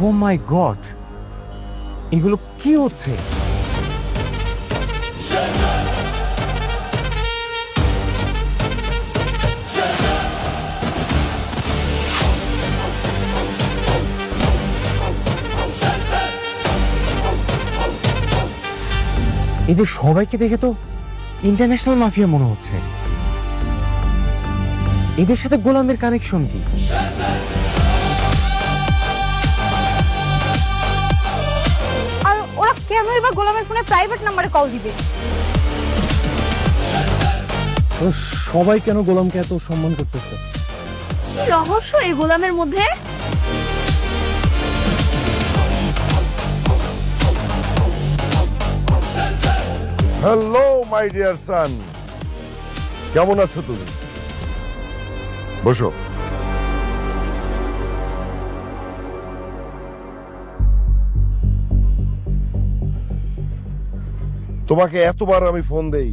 ও মাই god, এগুলো কি হচ্ছে? এদের সবাইকে দেখে তো ইন্টারন্যাশনাল মাফিয়া মনে হচ্ছে। এদের সাথে গোলামের কানেকশন কি? আর ওরা কেনই বা গোলামের ফোনে প্রাইভেট নাম্বারে কল দিবে? তো সবাই কেন গোলামকে এত সম্মান করতেছে? রহস্য এই গোলামের মধ্যে। হ্যালো মাই ডিয়ার সান, কেমন আছো তুমি? বসো। তোমাকে এতবার আমি ফোন দেই,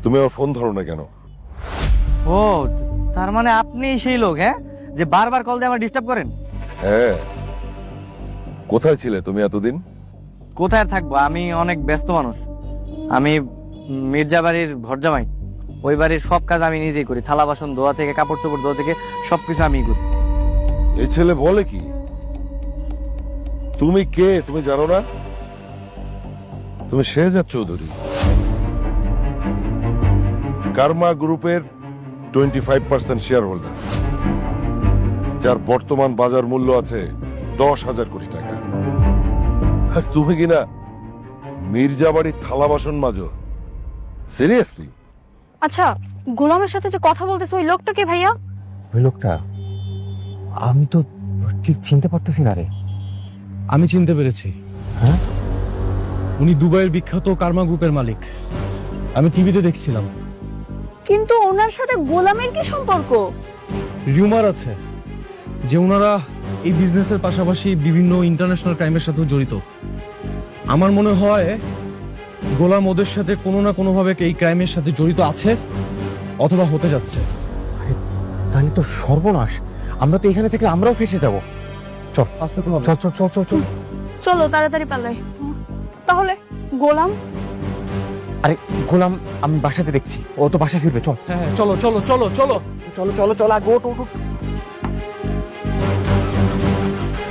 তুমি আমার ফোন ধরো না কেন? ও, তার মানে আপনি সেই লোক, হ্যাঁ, যে বারবার কল দিয়ে আমার ডিস্টার্ব করেন? হ্যাঁ, কোথায় ছিলে তুমি এতদিন? কোথায় থাকবো, আমি অনেক ব্যস্ত মানুষ। আমি মির্জা বাড়ির ভরজামাই। ওই বাড়ির সব কাজ আমি নিজেই করি, থালা বাসন ধোয়া থেকে কাপড় চোপড় ধোয়া থেকে সবকিছু আমিই করি। এই ছেলে বলে কি? তুমি কে তুমি জানো না? তুমি শেহজাদ চৌধুরী, কার্মা গ্রুপের 25% শেয়ার হোল্ডার, যার বর্তমান বাজার মূল্য আছে 10,000 কোটি টাকা। আর তুমি কিনা মির্জা বাড়ির থালা বাসন মাজো? সিরিয়াসলি? আচ্ছা, গোলামের সাথে যে কথা বলতেছে ওই লোকটা কে ভাইয়া? ওই লোকটা আমি তো ঠিক চিনতে পারতেছি না রে। আমি চিনতে পেরেছি। হ্যাঁ, উনি দুবাইয়ের বিখ্যাত কার্মা গ্রুপের মালিক। আমি টিভিতে দেখছিলাম। কিন্তু ওনার সাথে গোলামের কি সম্পর্ক? রিউমার আছে যে ওনারা এই বিজনেসের পাশাপাশি বিভিন্ন ইন্টারন্যাশনাল ক্রাইমের সাথেও জড়িত। আমার মনে হয় গোলাম ওদের সাথে কোনো না কোনোভাবে এই ক্রাইমের সাথে জড়িত আছে অথবা হতে যাচ্ছে। তাহলে তো সর্বনাশ। আমরা তো এখানে থেকে আমরাও ফেসে যাব। চল চল চল চল চল চল। চলো তাড়াতাড়ি পালাই। তাহলে গোলাম? আরে গোলাম আমি বাসাতে দেখছি, ও তো বাসা ফিরবে। চল হ্যাঁ, চলো চলো চলো চলো চলো চলো চলো, আগে ওঠ ওঠ ওঠ।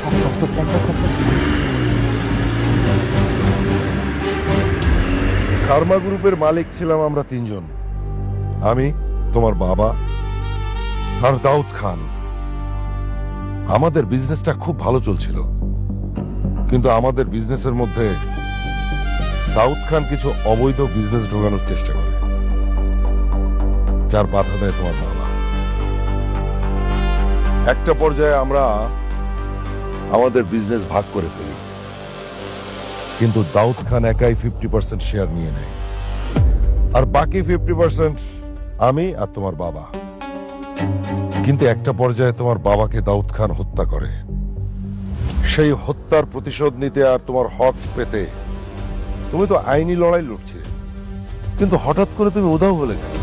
ফাস্ট ফাস্ট ওঠ, ওঠ, ওঠ, ওঠ। কার্মা গ্রুপের মালিক ছিলাম আমরা তিনজন, আমি, তোমার বাবা আর দাউদ খান। আমাদের বিজনেসটা খুব ভালো চলছিল, কিন্তু আমাদের বিজনেসের মধ্যে দাউদ খান কিছু অবৈধ বিজনেস ঢোকানোর চেষ্টা করে, যার বাধা দেয় তোমার বাবা। একটা পর্যায়ে আমরা আমাদের বিজনেস ভাগ করে ফেলি, কিন্তু দাউদ খান একাই 50% শেয়ার নিয়ে নেয়, আর বাকি 50% আমি আর তোমার বাবা। কিন্তু একটা পর্যায়ে তোমার বাবাকে দাউদ খান হত্যা করে। সেই হত্যার প্রতিশোধ নিতে আর তোমার হক পেতে তুমি তো আইনি লড়াই লড়ছিলে, কিন্তু হঠাৎ করে তুমি উধাও হলে কেন?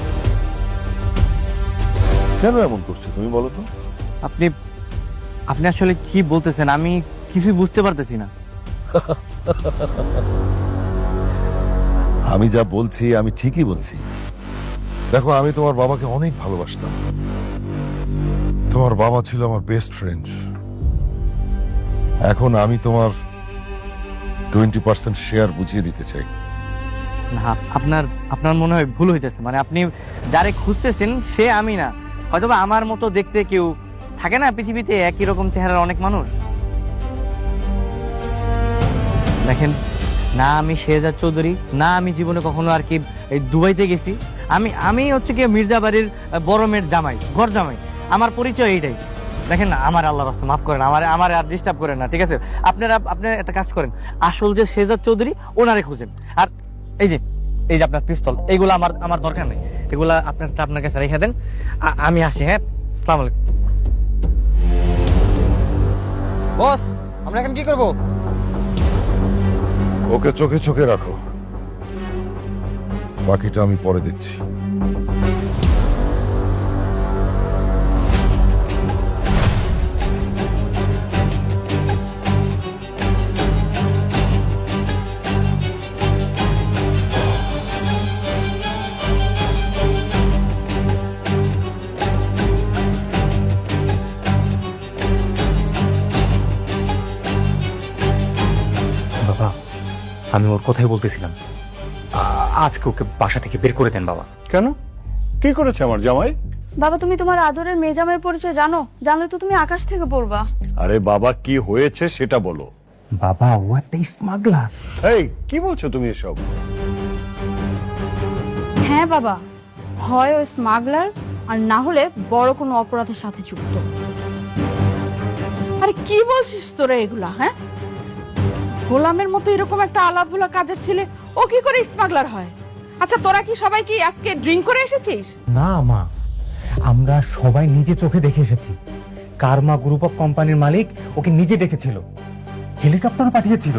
কেন এমন করছো তুমি বলো তো? আপনি আপনি আসলে কি বলতেছেন? আমি কিছুই বুঝতে পারতেছি না। আমি যা বলছি আমি ঠিকই বলছি। দেখো, আমি তোমার বাবাকে অনেক ভালোবাসতাম। তোমার বাবা ছিল আমার বেস্ট ফ্রেন্ড। এখন আমি তোমার 20% শেয়ার বুঝিয়ে দিতে চাই। না, আপনার আপনার মনে হয় ভুল হইতেছে। মানে আপনি যারে খুঁজতেছেন সে আমি না, হয়তোবা আমার মতো দেখতে কেউ থাকে না পৃথিবীতে, একই রকম চেহারার অনেক মানুষ। দেখেন, না আমি শেহজাদ চৌধুরী, না আমি জীবনে কখনো আর কি এই দুবাইতে গেছি। আমি হচ্ছে কি মির্জা বাড়ির বড় মেয়ের জামাই, ঘর জামাই। আমার পরিচয় এইটাই। দেখেন না, আমার আল্লাহর রাস্তা মাফ করেন, আমার আর ডিস্টার্ব করেন না, ঠিক আছে? আপনারা একটা কাজ করেন, আসল যে শেহজাদ চৌধুরী ওনারে খুঁজেন। আর এই যে আপনার পিস্তল, এইগুলো আমার দরকার নেই। এগুলা আপনার কাছে রেখে দেন। আমি আসি, হ্যাঁ? আসসালামু আলাইকুম। বস, আমরা এখন কি করব? ওকে চোখে চোখে রাখো, বাকিটা আমি পরে দিচ্ছি। আমি ওর কথাই বলতেছিলাম, আজকে ওকে বাসা থেকে বের করে দেন বাবা। কেন, কি করেছে আমার জামাই? বাবা তুমি তোমার আদরের মেয়ে জামাইয়ের পরিচয় জানো? জানলে তো তুমি আকাশ থেকে পড়বা। আরে বাবা, কি হয়েছে সেটা বলো। বাবা ও একটা স্মাগলার। এই কি বলছো তুমি এসব? হ্যাঁ বাবা, হয় ও স্মাগলার আর না হলে বড় কোনো অপরাধের সাথে যুক্ত। আরে কি বলছিস তোরা এগুলা? হ্যাঁ, গোলামের মতো এরকম একটা আলাভোলা কাজের ছেলে ও কি করে স্মাগলার হয়? আচ্ছা তোরা কি সবাই কি আজকে ড্রিঙ্ক করে এসেছিস? না মা, আমরা সবাই নিজে চোখে দেখে এসেছি। কার্মা গ্রুপ অফ কোম্পানির মালিক ওকে নিজে ডেকেছিল, হেলিকপ্টার পাঠিয়েছিল।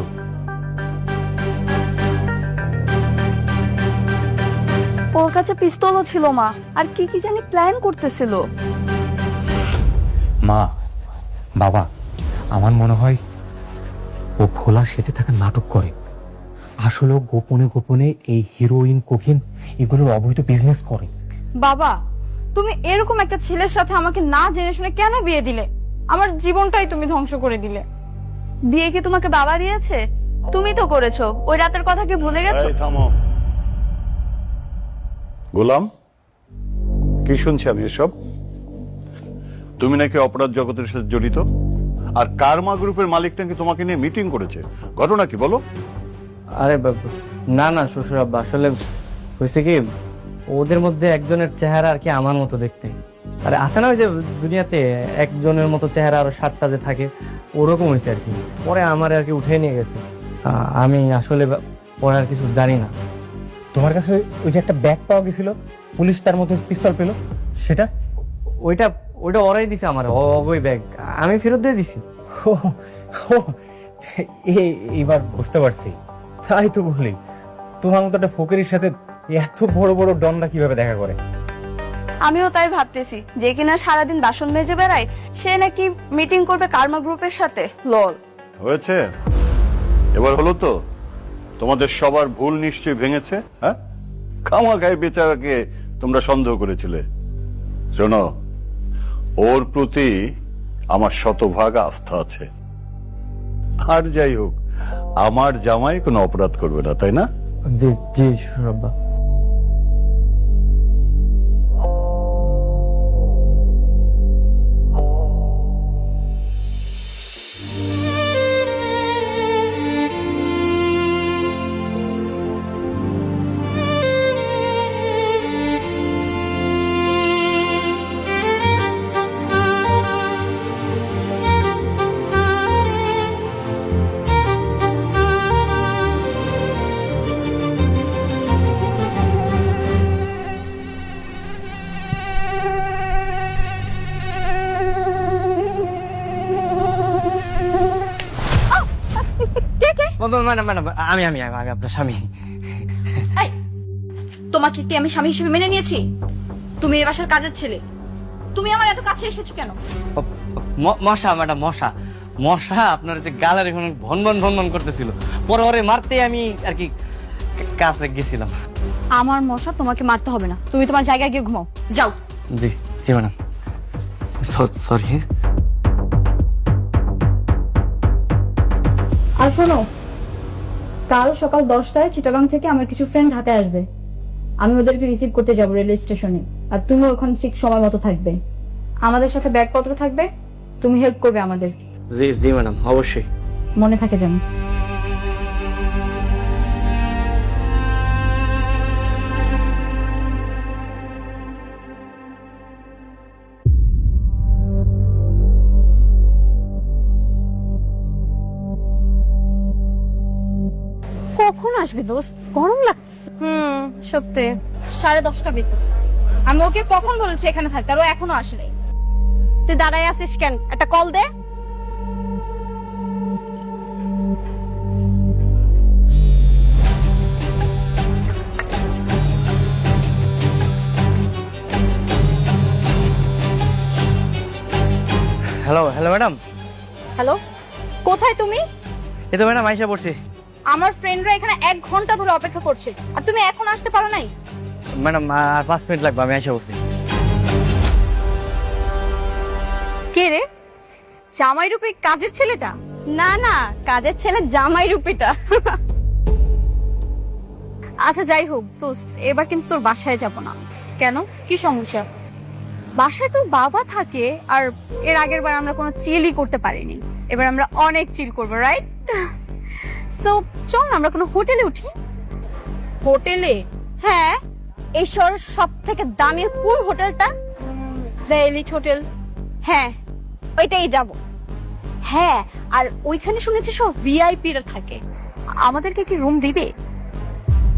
ওর কাছে পিস্তলও ছিল মা, আর কি কি জানি প্ল্যান করতেছিল। মা বাবা, আমার মনে হয় ও ভোলা সেজে থাকা নাটক করে। আসলে ও গোপনে গোপনে এই হিরোইন, কোকিন এগুলোর অবৈধ বিজনেস করে। বাবা তুমি এরকম একটা ছেলের সাথে আমাকে না জেনে শুনে কেন বিয়ে দিলে? আমার জীবনটাই তুমি ধ্বংস করে দিলে। বিয়ে কি তোমাকে বাবা দিয়েছে? তুমি তো করেছো। ওই রাতের কথা কি ভুলে গেছো? এই থামো। গোলাম, কি শুনছি আমি এসব? তুমি নাকি অপরাধ জগতের সাথে জড়িত, আর কার্মা গ্রুপের মালিক নাকি তোমাকে নিয়ে মিটিং করেছে। ঘটনা কি বলো? আরে না না শ্বশুর আব্বা, আসলে হয়েছে কি, ওদের মধ্যে একজনের চেহারা আর কি আমার মতো দেখতে। আরে আছে না ওই যে দুনিয়াতে একজনের মতো চেহারা আরো 7টা যে থাকে, ওরকম হয়েছে আর কি। পরে আমার আর কি উঠে নিয়ে গেছে। আমি আসলে পরে আর কিছু জানি না। তোমার কাছে ওই যে একটা ব্যাগ পাওয়া গেছিল, পুলিশ তার মধ্যে পিস্তল পেল, সেটা? ওইটা ওরাই দিছে আমার, ওই ব্যাগ আমি ফেরত দিয়ে দিছি। ও, ও, এইবার বুঝতে পারছি। তাই তো বলি, তোমার মতো একটা ফকিরের সাথে এত বড় বড় ডনরা কিভাবে দেখা করে। আমিও তাই ভাবতেছি, যে কিনা সারাদিন বাসন মেজে বেড়ায়, সে নাকি মিটিং করবে কার্মা গ্রুপের সাথে। লল। হয়েছে, এবার হলো তো? তোমাদের সবার ভুল নিশ্চয়ই ভেঙেছে। হ্যাঁ, খামাখাই বেচারাকে তোমরা সন্দেহ করেছিলে। শোনো, ওর প্রতি আমার শতভাগ আস্থা আছে। আর যাই হোক, আমার জামাই কোনো অপরাধ করবে না, তাই না? জি জি শ্বশুর আব্বা। ম্যাডাম আমি আমি আমি আপনার স্বামী। এই, তোমাকে কি আমি স্বামী হিসেবে মেনে নিয়েছি? তুমি এই বাসার কাজের ছেলে, তুমি আমার এত কাছে এসেছো কেন? মশা ম্যাডাম, মশা মশা আপনার যে গালের এখন ভন করতেছিল, পরে ওরে মারতে আমি আর কি কাছে গেছিলাম। আমার মশা তোমাকে মারতে হবে না, তুমি তোমার জায়গায় গিয়ে ঘুমাও, যাও। জি জি ম্যাডাম, সরি। আর শোনো, কাল সকাল 10টায় চিটাগাং থেকে আমার কিছু ফ্রেন্ড ঢাকায় আসবে। আমি ওদেরকে রিসিভ করতে যাব রেলওয়ে স্টেশনে, আর তুমি ওখানে ঠিক সময় মতো থাকবে। আমাদের সাথে ব্যাগপত্র থাকবে, তুমি হেল্প করবে আমাদের। জি জি ম্যাডাম, অবশ্যই। মনে থাকে যেন। কখন আসবে দোস্ত? গরম লাগছে। সত্যি 10:30 বেজেছে। আমি ওকে কখন বলেছি এখানে থাকতে, আর ও এখনো আসে নাই। তুই দাঁড়ায় আছিস কেন? একটা কল দে। Hello madam. হ্যালো, কোথায় তুমি? এই তো ম্যাডাম আইসা পড়ছি। আমার ফ্রেন্ডরা এখানে 1 ঘন্টা ধরে অপেক্ষা করছে, আর তুমি এখন আসতে পারো নাই? ম্যাডাম আর 5 মিনিট লাগবে, আমি আইসা পড়ছি। কে রে? জামাই রূপী কাজের ছেলেটা? না না, কাজের ছেলে জামাই রূপীটা। আচ্ছা যাই হোক দোস্ত, এবার কিন্তু তোর বাসায় যাব না। কেন, কি সমস্যা? বাসায় তোর বাবা থাকে, আর এর আগের বার আমরা কোনো চিলই করতে পারিনি, এবার আমরা অনেক চিল করবো, রাইট? তো চল না আমরা কোনো হোটেলে উঠি। হোটেলে? হ্যাঁ, এই শহরের সব থেকে দামি কোন হোটেলটা? The elite hotel. হ্যাঁ, ওইটাই যাব। হ্যাঁ, আর ওইখানে শুনেছি সব ভিআইপিরা থাকে। আমাদেরকে কি রুম দিবে?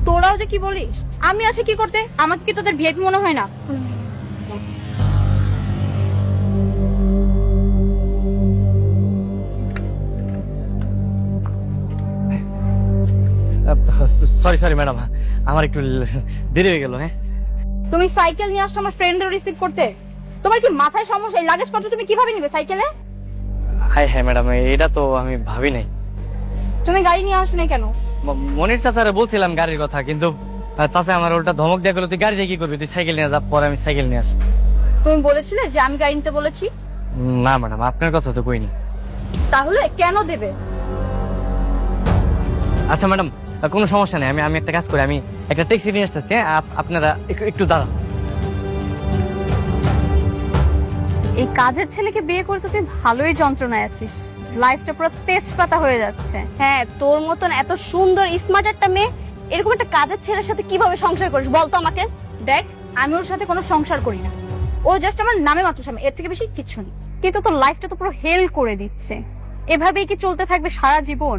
তোরাও যে কি বলিস, আমি আছি কি করতে? আমাকে কি তোদের ভিআইপি মনে হয় না? সরি ম্যাডাম, আমার একটু দেরি হয়ে গেল। হ্যাঁ, তুমি সাইকেল নিয়ে আসছো আমার ফ্রেন্ডদের রিসিভ করতে? তোমার কি মাথায় সমস্যা? এই লাগেজ পত্র তুমি কিভাবে নিবে সাইকেলে? হ্যাঁ ম্যাডাম, এটা তো আমি ভাবি নাই। তুমি গাড়ি নিয়ে আসো না কেন? মনির চাচারে বলছিলাম গাড়ির কথা, কিন্তু চাচা আমার উল্টা ধমক দিয়ে গেল, তুই গাড়ি দিয়ে কি করবি, তুই সাইকেল নিয়ে যা। পরে আমি সাইকেল নিয়ে আসি। তুমি বলেছিলে যে আমি গাড়ি নিতে বলেছি? না ম্যাডাম, আপনার কথা তো কইনি। তাহলে কেন দেবে? আচ্ছা ম্যাডাম, কোনো সমস্যা নেই, আমি একটা কাজ করি, আমি একটা ট্যাক্সি নিয়ে আসতেছি। হ্যাঁ, আপনারা একটু দাঁড়ান। এই কাজের ছেলেকে বিয়ে করে তো তুই ভালোই যন্ত্রণায় আছিস, লাইফটা পুরো তেজপাতা হয়ে যাচ্ছে। হ্যাঁ, তোর মতন এত সুন্দর স্মার্ট একটা মেয়ে এরকম একটা কাজের ছেলের সাথে কিভাবে সংসার করিস বলতো আমাকে? দেখ, আমি ওর সাথে কোনো সংসার করি না, ও জাস্ট আমার নামে মাত্র স্বামী, এর থেকে বেশি কিছু নেই। কিন্তু তোর লাইফটা তো পুরো হেল করে দিচ্ছে। এভাবেই কি চলতে থাকবে সারা জীবন?